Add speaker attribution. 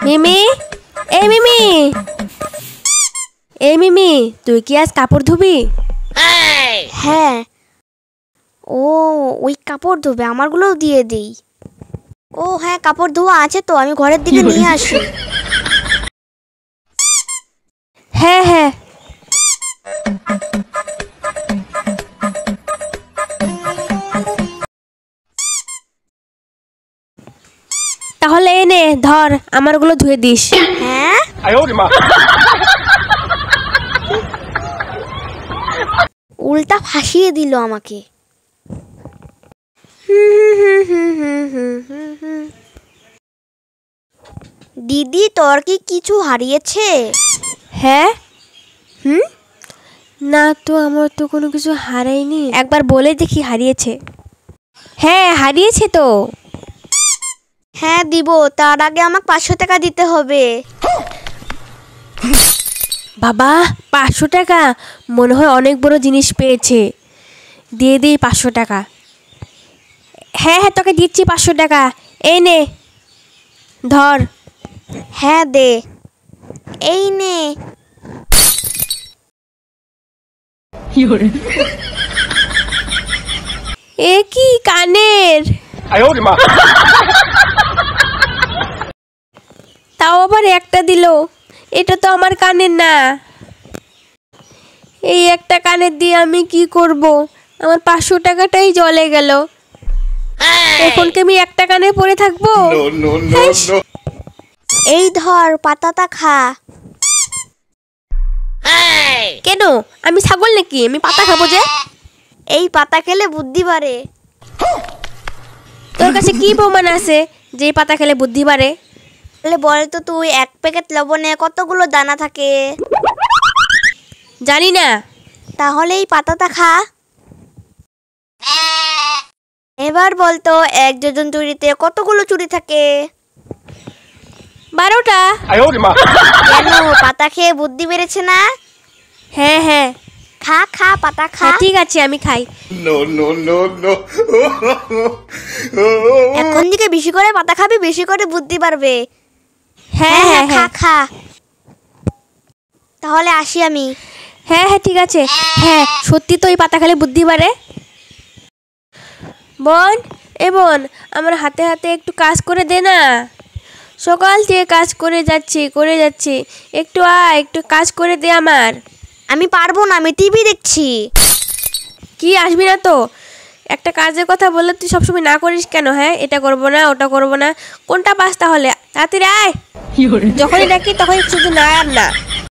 Speaker 1: মিমি, এই মিমি, এই মিমি, তুই কি আজ কাপড় ধুবি?
Speaker 2: হ্যাঁ। ও, ওই কাপড় ধোবে, আমারগুলোও দিয়ে দিই। ও হ্যাঁ, কাপড় ধোয়া আছে তো, আমি ঘরের দিকে নিয়ে আসি।
Speaker 1: হ্যাঁ হ্যাঁ। তাহলে এনে ধর, আমারগুলো ধুয়ে দিস।
Speaker 2: হ্যাঁ, উল্টা ফাঁসিয়ে দিল আমাকে। দিদি, তোর কি কিছু হারিয়েছে?
Speaker 1: হ্যাঁ, না তো, আমার তো কোনো কিছু হারায়নি। একবার বলে দেখি হারিয়েছে। হ্যাঁ, হারিয়েছে তো।
Speaker 2: হ্যাঁ দিব, তার আগে আমাকে 500 টাকা দিতে হবে।
Speaker 1: বাবা, 500 টাকা? মনে হয় অনেক বড় জিনিস পেয়েছে। দিয়ে দিই 500 টাকা। হ্যাঁ হ্যাঁ, তোকে দিচ্ছি 500 টাকা। এই নে, ধর।
Speaker 2: হ্যাঁ দে, এই নে।
Speaker 1: এ কি কানের? তাও আবার একটা দিল। এটা তো আমার কানের না। এই একটা কানের দিয়ে আমি কি করব? আমার 500 টাকাটাই জলে গেল। এখন কি আমি একটা কানে পরে থাকবো?
Speaker 2: এই ধর, পাতাটা খা।
Speaker 1: কেন, আমি ছাগল নাকি আমি পাতা খাবো যে?
Speaker 2: এই পাতা খেলে বুদ্ধি বাড়ে।
Speaker 1: তোর কাছে কি প্রমাণ আছে যে এই পাতা খেলে বুদ্ধি বাড়ে?
Speaker 2: তাহলে বল তো, তুই এক প্যাকেট লবণে কতগুলো দানা থাকে?
Speaker 1: জানি না।
Speaker 2: তাহলে এই পাতাটা খা। এবার বলতো, এক ডজন চুড়িতে কতগুলো চুড়ি থাকে?
Speaker 1: 12টা।
Speaker 2: কেন, পাতা খেয়ে বুদ্ধি বেড়েছে না?
Speaker 1: হ্যাঁ হ্যাঁ।
Speaker 2: খা খা, পাতা খা।
Speaker 1: ঠিক আছে, আমি খাই।
Speaker 2: এখন থেকে বেশি করে পাতা খাবি, বেশি করে বুদ্ধি বাড়বে।
Speaker 1: হ্যাঁ হ্যাঁ
Speaker 2: খা
Speaker 1: হ্যাঁ।
Speaker 2: খা। তাহলে আসি আমি।
Speaker 1: হ্যাঁ হ্যাঁ, ঠিক আছে। হ্যাঁ, সত্যি তো এই পাতা খেলে বুদ্ধি বাড়ে। বোন, এ বোন, আমার হাতে হাতে একটু কাজ করে দে না। সকাল থেকে কাজ করে যাচ্ছি। একটু আয়, একটু কাজ করে দে আমার।
Speaker 2: আমি পারবো না, আমি টিভি দেখছি।
Speaker 1: কি, আসবি না তো? একটা কাজের কথা বললে তুই সবসময় না করিস কেন? হ্যাঁ, এটা করবো না, ওটা করবো না। কোনটা পাস তাহলে? তাড়াতাড়ি আয়। যখনই ডাকি তখনই শুধু না আর না।